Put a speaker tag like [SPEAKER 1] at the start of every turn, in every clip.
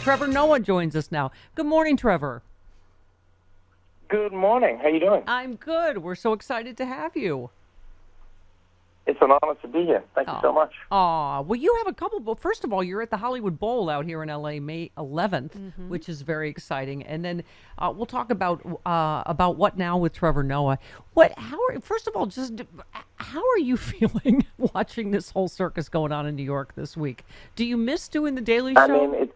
[SPEAKER 1] Trevor Noah joins us now. Good morning, Trevor.
[SPEAKER 2] Good morning. How you doing?
[SPEAKER 1] I'm good. We're so excited to have you.
[SPEAKER 2] It's an honor to be here. Thank you so much.
[SPEAKER 1] Well, you have a couple. But first of all, you're at the Hollywood Bowl out here in LA, May 11th, which is very exciting. And then we'll talk about what now with Trevor Noah. First of all, just how are you feeling watching this whole circus going on in New York this week? Do you miss doing the Daily Show?
[SPEAKER 2] I mean,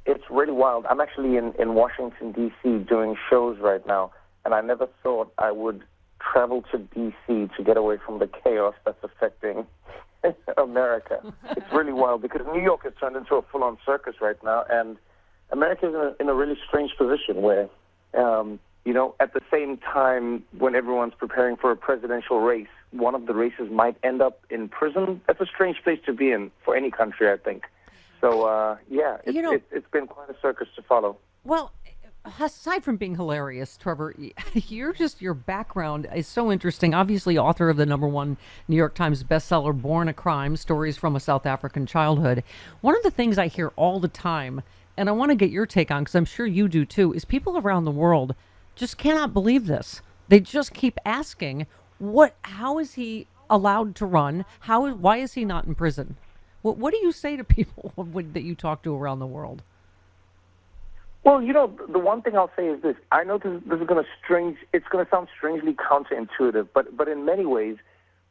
[SPEAKER 2] it's really wild. I'm actually in Washington, D.C. doing shows right now, and I never thought I would travel to D.C. to get away from the chaos that's affecting America. It's really wild because New York has turned into a full-on circus right now, and America is in a really strange position where, at the same time when everyone's preparing for a presidential race, one of the races might end up in prison. That's a strange place to be in for any country, I think. So, it's been quite a circus to follow.
[SPEAKER 1] Well, aside from being hilarious, Trevor, your background is so interesting. Obviously, author of the #1 New York Times bestseller, Born a Crime, Stories from a South African Childhood. One of the things I hear all the time, and I want to get your take on, because I'm sure you do too, is people around the world just cannot believe this. They just keep asking, how is he allowed to run? Why is he not in prison? What do you say to people that you talk to around the world?
[SPEAKER 2] Well, the one thing I'll say is this. I know this is going to sound strangely counterintuitive, but in many ways,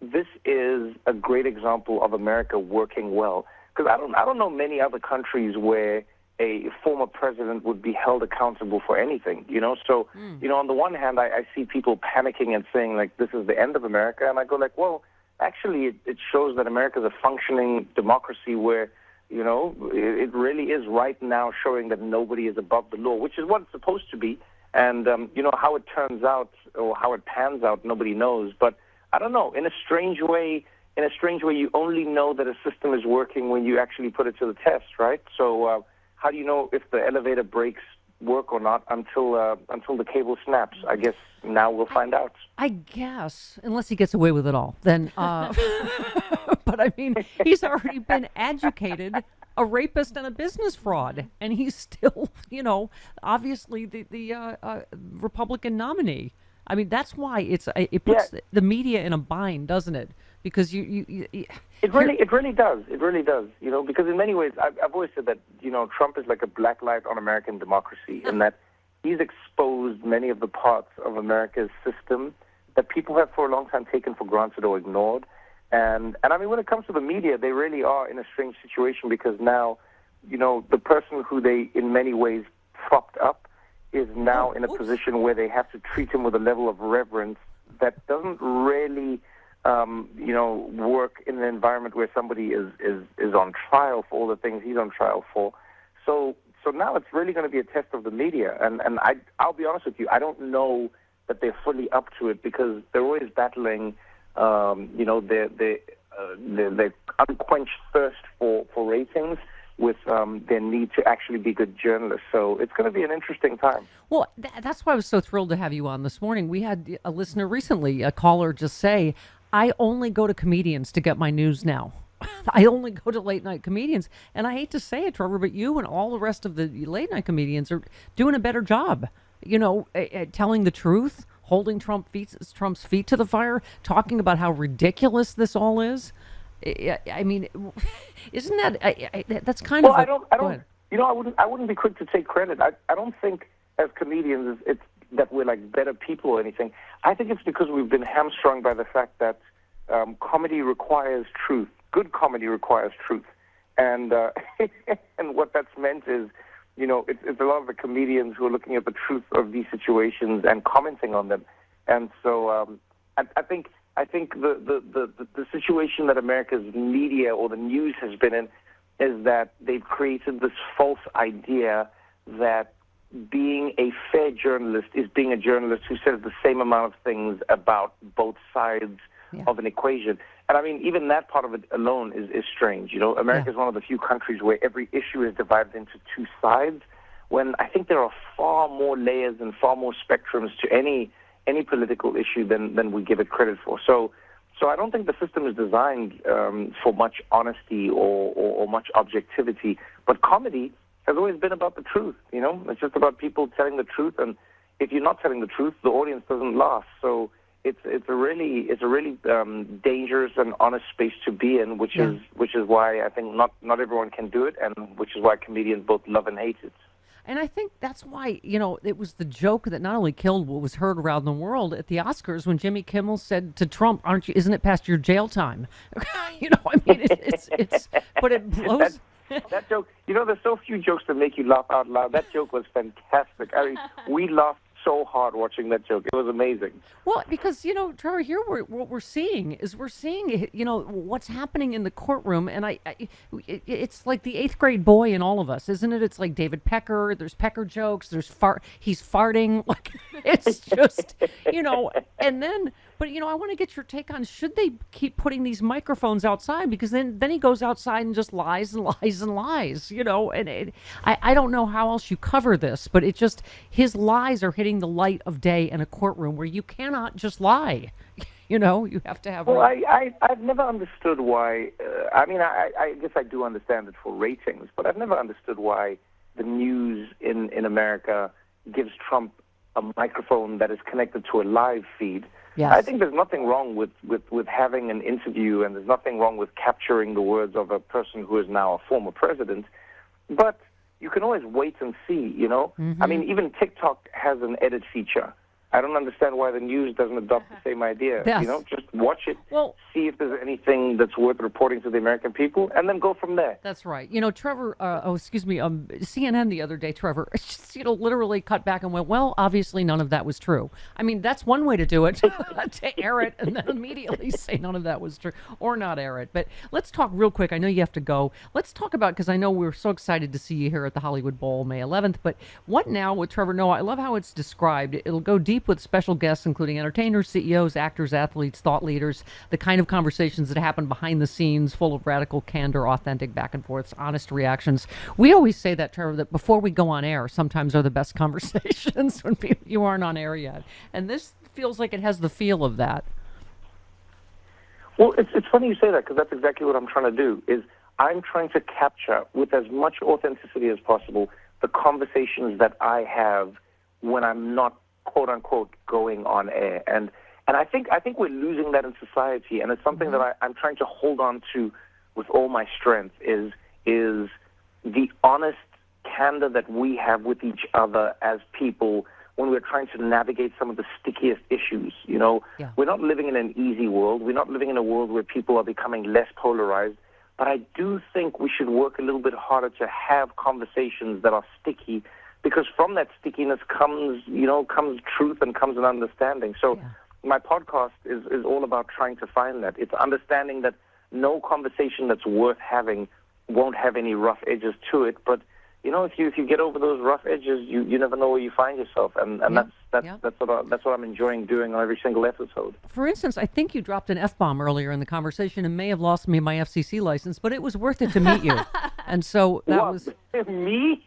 [SPEAKER 2] this is a great example of America working well. Because I don't know many other countries where a former president would be held accountable for anything, So, on the one hand, I see people panicking and saying, like, this is the end of America. And I go like, well, actually, it shows that America is a functioning democracy where, it really is right now showing that nobody is above the law, which is what it's supposed to be. And, how it turns out or how it pans out, nobody knows. But I don't know, in a strange way, you only know that a system is working when you actually put it to the test, right? So how do you know if the elevator brakes work or not until the cable snaps? I guess now we'll find out.
[SPEAKER 1] I guess, unless he gets away with it all, then. But I mean, he's already been adjudicated a rapist and a business fraud, and he's still, obviously the Republican nominee. I mean, that's why it puts the media in a bind, doesn't it? Because
[SPEAKER 2] It really does. It really does. Because in many ways, I've always said that, Trump is like a black light on American democracy in that he's exposed many of the parts of America's system that people have for a long time taken for granted or ignored. And I mean, when it comes to the media, they really are in a strange situation because now, the person who they in many ways propped up is now in a position where they have to treat him with a level of reverence that doesn't really work in an environment where somebody is on trial for all the things he's on trial for. So now it's really going to be a test of the media. And I'll be honest with you, I don't know that they're fully up to it because they're always battling, their unquenched thirst for ratings with their need to actually be good journalists. So it's going to be an interesting time.
[SPEAKER 1] Well, that's why I was so thrilled to have you on this morning. We had a listener recently, a caller, just say, I only go to comedians to get my news now. I only go to late night comedians. And I hate to say it, Trevor, but you and all the rest of the late night comedians are doing a better job, telling the truth, holding Trump's feet to the fire, talking about how ridiculous this all is. I mean, isn't that that's kind of?
[SPEAKER 2] Well, I wouldn't be quick to take credit. I don't think as comedians it's that we're like better people or anything. I think it's because we've been hamstrung by the fact that comedy requires truth. Good comedy requires truth, and and what that's meant is, it's a lot of the comedians who are looking at the truth of these situations and commenting on them, and so I think the situation that America's media or the news has been in is that they've created this false idea that being a fair journalist is being a journalist who says the same amount of things about both sides of an equation. And I mean, even that part of it alone is strange. America is one of the few countries where every issue is divided into two sides, when I think there are far more layers and far more spectrums to any political issue than we give it credit for. So I don't think the system is designed for much honesty or much objectivity. But comedy has always been about the truth. It's just about people telling the truth, and if you're not telling the truth, the audience doesn't laugh. So it's a really dangerous and honest space to be in, which is why I think not everyone can do it, and which is why comedians both love and hate it.
[SPEAKER 1] And I think that's why, it was the joke that not only killed what was heard around the world at the Oscars when Jimmy Kimmel said to Trump, isn't it past your jail time? But it blows.
[SPEAKER 2] That joke, there's so few jokes that make you laugh out loud. That joke was fantastic. I mean, we laughed so hard watching that joke. It was amazing.
[SPEAKER 1] Well, because, Trevor, here what we're seeing what's happening in the courtroom. And it's like the 8th grade boy in all of us, isn't it? It's like David Pecker. There's Pecker jokes. He's farting. Like, it's just, and then, but, I want to get your take on, should they keep putting these microphones outside? Because then he goes outside and just lies and lies and lies, and I don't know how else you cover this, but his lies are hitting the light of day in a courtroom where you cannot just lie. You have to have...
[SPEAKER 2] Well, I've never understood why... I guess I do understand it for ratings, but I've never understood why the news in America gives Trump a microphone that is connected to a live feed.
[SPEAKER 1] Yes.
[SPEAKER 2] I think there's nothing wrong with having an interview, and there's nothing wrong with capturing the words of a person who is now a former president, but you can always wait and see,
[SPEAKER 1] Mm-hmm.
[SPEAKER 2] I mean, even TikTok has an edit feature. I don't understand why the news doesn't adopt the same idea.
[SPEAKER 1] Yes.
[SPEAKER 2] Just watch it, see if there's anything that's worth reporting to the American people, and then go from there.
[SPEAKER 1] That's right. Trevor, CNN the other day, Trevor, just, literally cut back and went, well, obviously none of that was true. I mean, that's one way to do it, to air it and then immediately say none of that was true, or not air it. But let's talk real quick. I know you have to go. Let's talk about, because I know we're so excited to see you here at the Hollywood Bowl May 11th, but what now with Trevor Noah? I love how it's described. It'll go deep with special guests, including entertainers, CEOs, actors, athletes, thought leaders, the kind of conversations that happen behind the scenes, full of radical candor, authentic back and forths, honest reactions. We always say that, Trevor, that before we go on air, sometimes are the best conversations when you aren't on air yet. And this feels like it has the feel of that.
[SPEAKER 2] Well, it's funny you say that, because that's exactly what I'm trying to do, is I'm trying to capture, with as much authenticity as possible, the conversations that I have when I'm not, quote unquote, going on air. And I think we're losing that in society, and it's something that I'm trying to hold on to with all my strength, is the honest candor that we have with each other as people when we're trying to navigate some of the stickiest issues.
[SPEAKER 1] Yeah.
[SPEAKER 2] We're not living in an easy world. We're not living in a world where people are becoming less polarized. But I do think we should work a little bit harder to have conversations that are sticky, because from that stickiness comes truth and comes an understanding. So my podcast is all about trying to find that. It's understanding that no conversation that's worth having won't have any rough edges to it. But, if you get over those rough edges, you never know where you find yourself. And that's what I'm enjoying doing on every single episode.
[SPEAKER 1] For instance, I think you dropped an F-bomb earlier in the conversation and may have lost me my FCC license, but it was worth it to meet you. And so that was...
[SPEAKER 2] Me?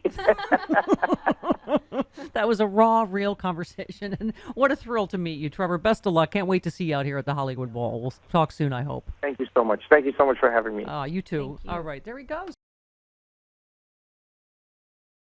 [SPEAKER 1] That was a raw, real conversation. And what a thrill to meet you, Trevor. Best of luck. Can't wait to see you out here at the Hollywood Bowl. We'll talk soon, I hope.
[SPEAKER 2] Thank you so much. Thank you so much for having me.
[SPEAKER 1] You too.
[SPEAKER 3] Thank you.
[SPEAKER 1] All right, there he goes.